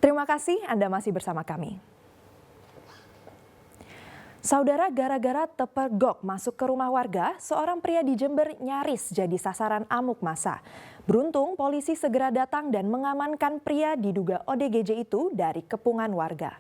Terima kasih Anda masih bersama kami. Saudara, gara-gara terpergok masuk ke rumah warga, seorang pria di Jember nyaris jadi sasaran amuk massa. Beruntung polisi segera datang dan mengamankan pria diduga ODGJ itu dari kepungan warga.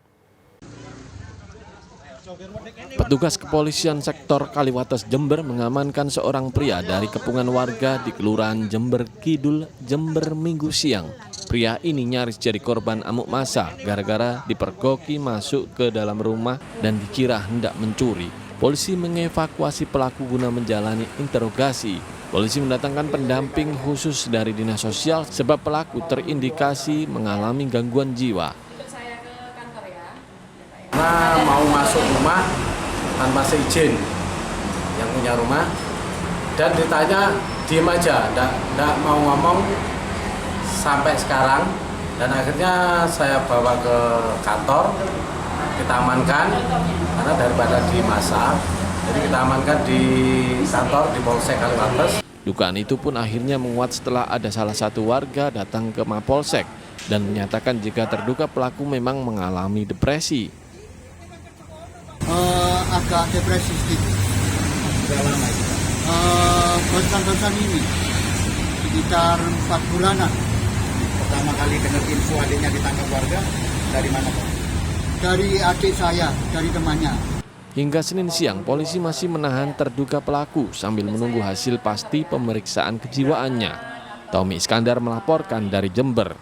Petugas kepolisian sektor Kaliwates Jember mengamankan seorang pria dari kepungan warga di Kelurahan Jember Kidul, Jember Minggu siang. Pria ini nyaris jadi korban amuk massa gara-gara dipergoki masuk ke dalam rumah dan dikira hendak mencuri. Polisi mengevakuasi pelaku guna menjalani interogasi. Polisi mendatangkan pendamping khusus dari Dinas Sosial sebab pelaku terindikasi mengalami gangguan jiwa. Nah, mau masuk rumah tanpa seizin yang punya rumah dan ditanya diem aja, enggak mau ngomong sampai sekarang, dan akhirnya saya bawa ke kantor, kita amankan karena daripada di masa, jadi kita amankan di kantor di Polsek Kaliwates. Dugaan itu pun akhirnya menguat setelah ada salah satu warga datang ke Mapolsek dan menyatakan jika terduga pelaku memang mengalami depresi. Agak depresi sedikit. Berapa lama itu? Barusan ini, sekitar 4 bulanan. Pertama kali dengar info adiknya ditangkap warga, dari mana Pak? Dari adik saya, dari temannya. Hingga Senin siang, polisi masih menahan terduga pelaku sambil menunggu hasil pasti pemeriksaan kejiwaannya. Tommy Iskandar melaporkan dari Jember.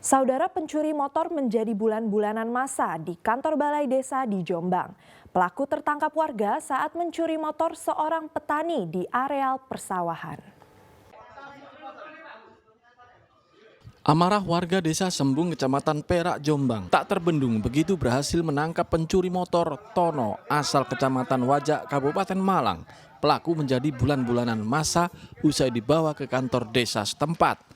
Saudara, pencuri motor menjadi bulan-bulanan masa di kantor balai desa di Jombang. Pelaku tertangkap warga saat mencuri motor seorang petani di areal persawahan. Amarah warga desa Sembung, Kecamatan Perak, Jombang tak terbendung begitu berhasil menangkap pencuri motor Tono asal Kecamatan Wajak, Kabupaten Malang. Pelaku menjadi bulan-bulanan masa usai dibawa ke kantor desa setempat.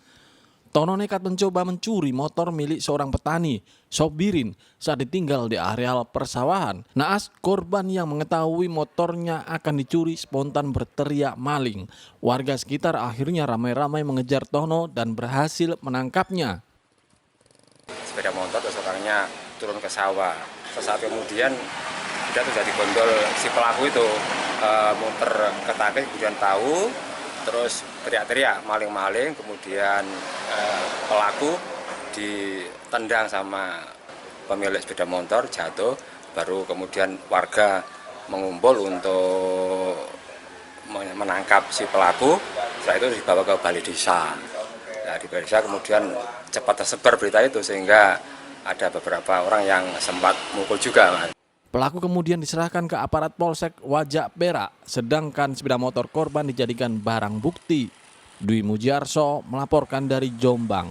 Tono nekat mencoba mencuri motor milik seorang petani, Sobirin, saat ditinggal di areal persawahan. Naas, korban yang mengetahui motornya akan dicuri spontan berteriak maling. Warga sekitar akhirnya ramai-ramai mengejar Tono dan berhasil menangkapnya. Sepeda motor terus orangnya turun ke sawah. Sesaat kemudian dia tuh jadi gondol si pelaku itu, muter ke tangki, kemudian tahu. Terus teriak-teriak maling-maling, kemudian pelaku ditendang sama pemilik sepeda motor, jatuh, baru kemudian warga mengumpul untuk menangkap si pelaku. Setelah itu dibawa ke balai desa. Nah, di balai desa kemudian cepat tersebar berita itu sehingga ada beberapa orang yang sempat mukul juga, Mas. Pelaku kemudian diserahkan ke aparat Polsek Wajak Perak, sedangkan sepeda motor korban dijadikan barang bukti. Dwi Mujiarso melaporkan dari Jombang.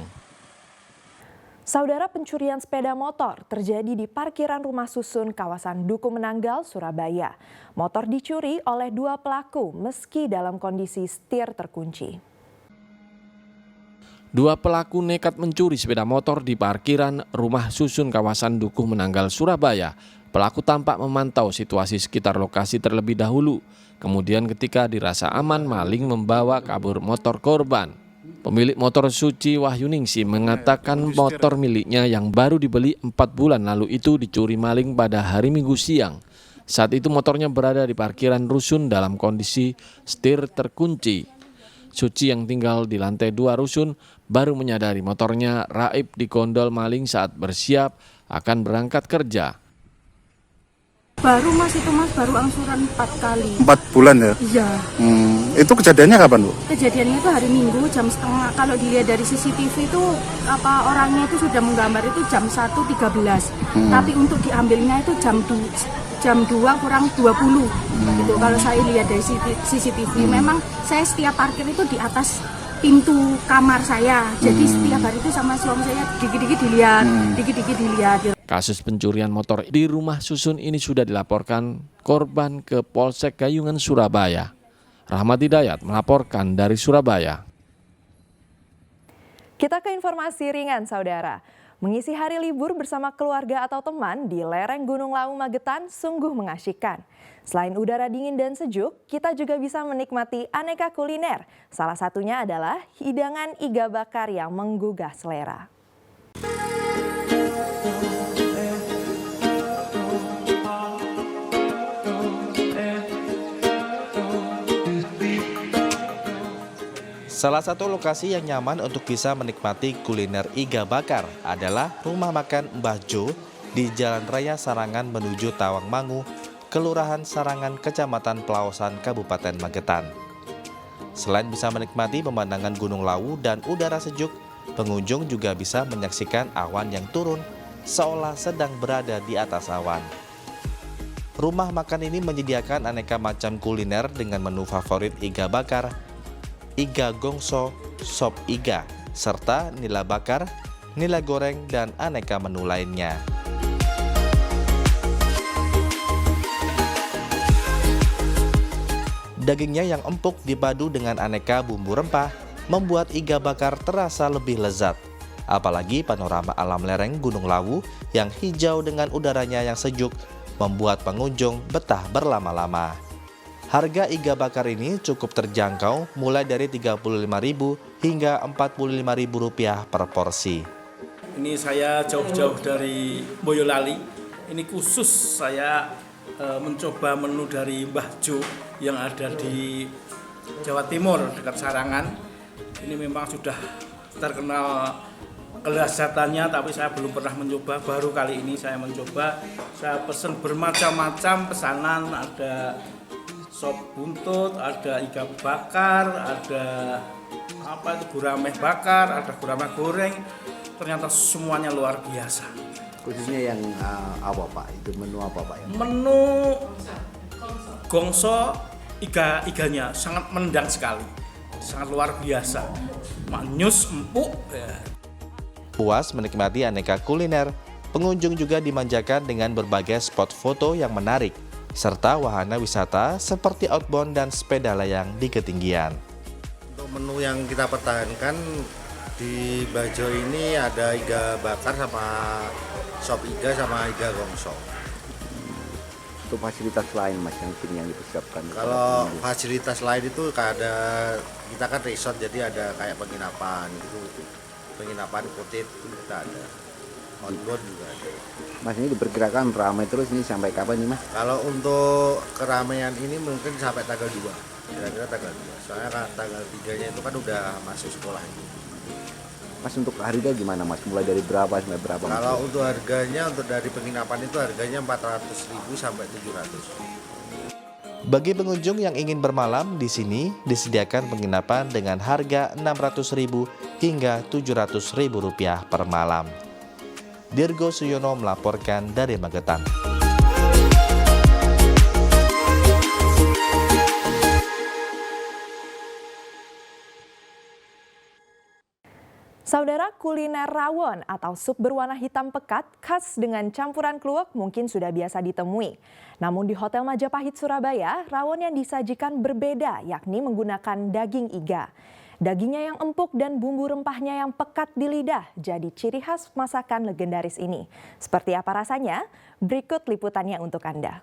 Saudara, pencurian sepeda motor terjadi di parkiran rumah susun kawasan Duku Menanggal, Surabaya. Motor dicuri oleh 2 pelaku meski dalam kondisi setir terkunci. 2 pelaku nekat mencuri sepeda motor di parkiran rumah susun kawasan Dukuh Menanggal, Surabaya. Pelaku tampak memantau situasi sekitar lokasi terlebih dahulu. Kemudian ketika dirasa aman, maling membawa kabur motor korban. Pemilik motor Suci Wahyuningsi mengatakan motor miliknya yang baru dibeli 4 bulan lalu itu dicuri maling pada hari Minggu siang. Saat itu motornya berada di parkiran rusun dalam kondisi setir terkunci. Suci yang tinggal di lantai 2 rusun baru menyadari motornya raib digondol maling saat bersiap akan berangkat kerja. Baru Mas, itu Mas baru angsuran 4 kali. 4 bulan ya? Iya. Itu kejadiannya kapan Bu? Kejadiannya itu hari Minggu jam setengah. Kalau dilihat dari CCTV itu orangnya itu sudah menggambar itu jam 1.13. Tapi untuk diambilnya itu jam 2 kurang 20. Gitu. Kalau saya lihat dari CCTV, memang saya setiap parkir itu di atas pintu kamar saya. Jadi setiap hari itu sama suami saya dikit-dikit dilihat. Kasus pencurian motor di rumah susun ini sudah dilaporkan korban ke Polsek Gayungan, Surabaya. Rahmat Hidayat melaporkan dari Surabaya. Kita ke informasi ringan, saudara. Mengisi hari libur bersama keluarga atau teman di lereng Gunung Lawu Magetan sungguh mengasyikkan. Selain udara dingin dan sejuk, kita juga bisa menikmati aneka kuliner. Salah satunya adalah hidangan iga bakar yang menggugah selera. Salah satu lokasi yang nyaman untuk bisa menikmati kuliner iga bakar adalah rumah makan Mbah Jo di Jalan Raya Sarangan menuju Tawangmangu, Kelurahan Sarangan, Kecamatan Pelawasan, Kabupaten Magetan. Selain bisa menikmati pemandangan Gunung Lawu dan udara sejuk, pengunjung juga bisa menyaksikan awan yang turun seolah sedang berada di atas awan. Rumah makan ini menyediakan aneka macam kuliner dengan menu favorit iga bakar, iga gongso, sop iga, serta nila bakar, nila goreng, dan aneka menu lainnya. Dagingnya yang empuk dipadu dengan aneka bumbu rempah membuat iga bakar terasa lebih lezat. Apalagi panorama alam lereng Gunung Lawu yang hijau dengan udaranya yang sejuk membuat pengunjung betah berlama-lama. Harga iga bakar ini cukup terjangkau mulai dari Rp35.000 hingga Rp45.000 per porsi. Ini saya jauh-jauh dari Boyolali. Ini khusus saya mencoba menu dari Mbah Jo yang ada di Jawa Timur dekat Sarangan. Ini memang sudah terkenal kelezatannya, tapi saya belum pernah mencoba. Baru kali ini saya mencoba. Saya pesan bermacam-macam pesanan, ada sop buntut, ada iga bakar, ada gurame bakar, ada gurame goreng. Ternyata semuanya luar biasa. Khususnya yang apa Pak? Itu menu apa Pak? Menu gongso iganya sangat mendang sekali, sangat luar biasa, manis, empuk. Ya. Puas menikmati aneka kuliner, pengunjung juga dimanjakan dengan berbagai spot foto yang menarik, serta wahana wisata seperti outbound dan sepeda layang di ketinggian. Untuk menu yang kita pertahankan di Bajo ini ada iga bakar sama sop iga sama iga gongso. Untuk fasilitas lain Mas yang dipersiapkan? Kalau fasilitas lain itu kita kan resort, jadi ada kayak penginapan gitu. Penginapan kotit itu kita ada, outbound juga ada. Mas, ini diperkirakan ramai terus ini sampai kapan nih Mas? Kalau untuk keramaian ini mungkin sampai tanggal 2, kira-kira tanggal 2. Soalnya kan tanggal 3-nya itu kan udah masuk sekolah. Mas, untuk harga gimana Mas? Mulai dari berapa sampai berapa? Kalau untuk harganya, untuk dari penginapan itu harganya 400.000 sampai 700. Bagi pengunjung yang ingin bermalam di sini disediakan penginapan dengan harga Rp600.000 hingga Rp700.000 per malam. Dirgo Suyono melaporkan dari Magetan. Saudara, kuliner rawon atau sup berwarna hitam pekat khas dengan campuran kluwek mungkin sudah biasa ditemui. Namun di Hotel Majapahit Surabaya, rawon yang disajikan berbeda, yakni menggunakan daging iga. Dagingnya yang empuk dan bumbu rempahnya yang pekat di lidah jadi ciri khas masakan legendaris ini. Seperti apa rasanya? Berikut liputannya untuk Anda.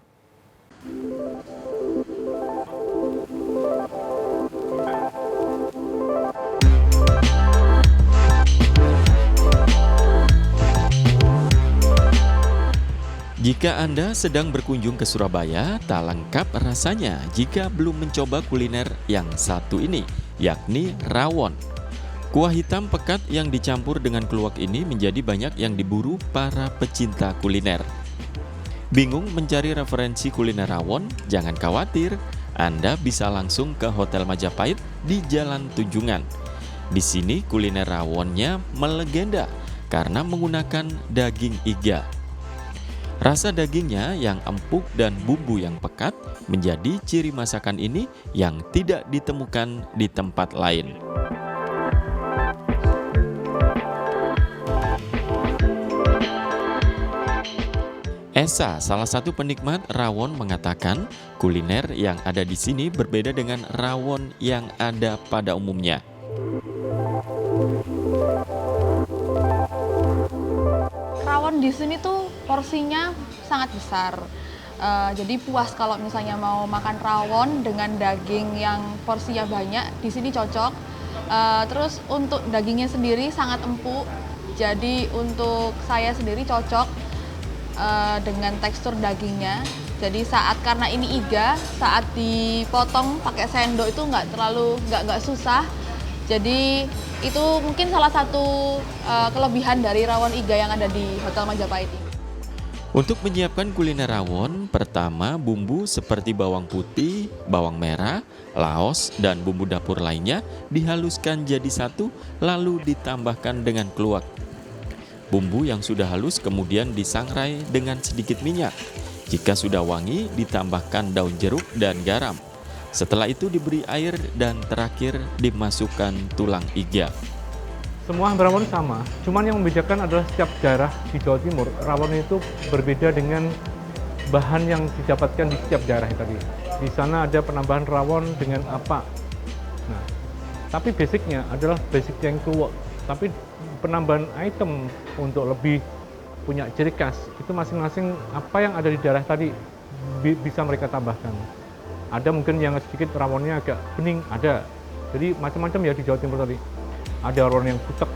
Jika Anda sedang berkunjung ke Surabaya, tak lengkap rasanya jika belum mencoba kuliner yang satu ini, yakni rawon. Kuah hitam pekat yang dicampur dengan kluwek ini menjadi banyak yang diburu para pecinta kuliner. Bingung mencari referensi kuliner rawon? Jangan khawatir, Anda bisa langsung ke Hotel Majapahit di Jalan Tunjungan. Di sini kuliner rawonnya melegenda karena menggunakan daging iga. Rasa dagingnya yang empuk dan bumbu yang pekat menjadi ciri masakan ini yang tidak ditemukan di tempat lain. Esa, salah satu penikmat rawon, mengatakan kuliner yang ada di sini berbeda dengan rawon yang ada pada umumnya. Rawon di sini tuh porsinya sangat besar. Jadi puas kalau misalnya mau makan rawon dengan daging yang porsinya banyak, di sini cocok. Terus untuk dagingnya sendiri sangat empuk. Jadi untuk saya sendiri cocok dengan tekstur dagingnya. Jadi karena ini iga, saat dipotong pakai sendok itu nggak susah. Jadi itu mungkin salah satu kelebihan dari rawon iga yang ada di Hotel Majapahit ini. Untuk menyiapkan kuliner rawon, pertama bumbu seperti bawang putih, bawang merah, laos, dan bumbu dapur lainnya dihaluskan jadi satu lalu ditambahkan dengan keluak. Bumbu yang sudah halus kemudian disangrai dengan sedikit minyak. Jika sudah wangi, ditambahkan daun jeruk dan garam. Setelah itu diberi air dan terakhir dimasukkan tulang iga. Semua rawon sama, cuman yang membedakan adalah setiap daerah di Jawa Timur, rawon itu berbeda dengan bahan yang didapatkan di setiap daerah tadi. Di sana ada penambahan rawon dengan apa. Nah, tapi basicnya adalah basic yang keluak. Tapi penambahan item untuk lebih punya ciri khas, itu masing-masing apa yang ada di daerah tadi bisa mereka tambahkan. Ada mungkin yang sedikit rawonnya agak bening, ada. Jadi macam-macam ya di Jawa Timur tadi. Ada rawon yang butek,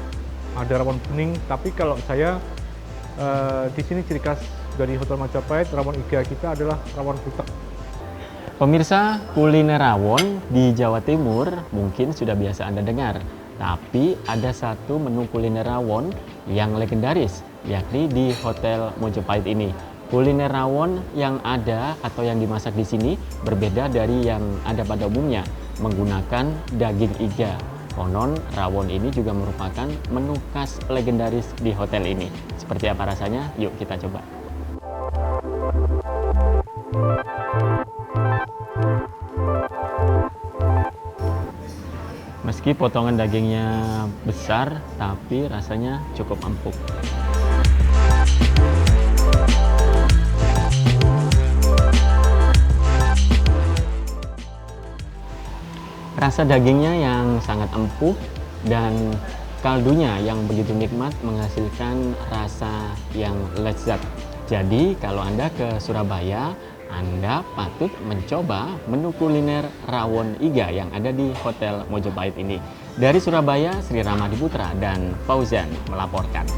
ada rawon bening, tapi kalau saya di sini ciri khas dari Hotel Majapahit, rawon iga kita adalah rawon butek. Pemirsa, kuliner rawon di Jawa Timur mungkin sudah biasa Anda dengar. Tapi ada satu menu kuliner rawon yang legendaris, yakni di Hotel Majapahit ini. Kuliner rawon yang ada atau yang dimasak di sini berbeda dari yang ada pada umumnya, menggunakan daging iga. Konon rawon ini juga merupakan menu khas legendaris di hotel ini. Seperti apa rasanya? Yuk kita coba. Meski potongan dagingnya besar, tapi rasanya cukup empuk. Rasa dagingnya yang sangat empuk dan kaldunya yang begitu nikmat menghasilkan rasa yang lezat. Jadi kalau Anda ke Surabaya, Anda patut mencoba menu kuliner rawon iga yang ada di Hotel Majapahit ini. Dari Surabaya, Sri Ramadi Putra dan Fauzan melaporkan.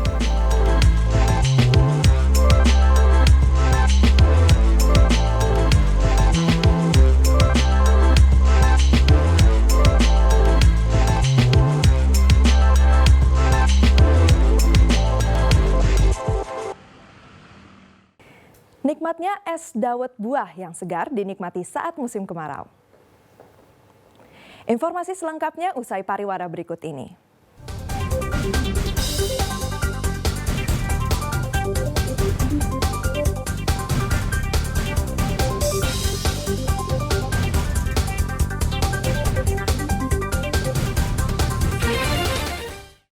Nikmatnya es dawet buah yang segar dinikmati saat musim kemarau. Informasi selengkapnya usai pariwara berikut ini.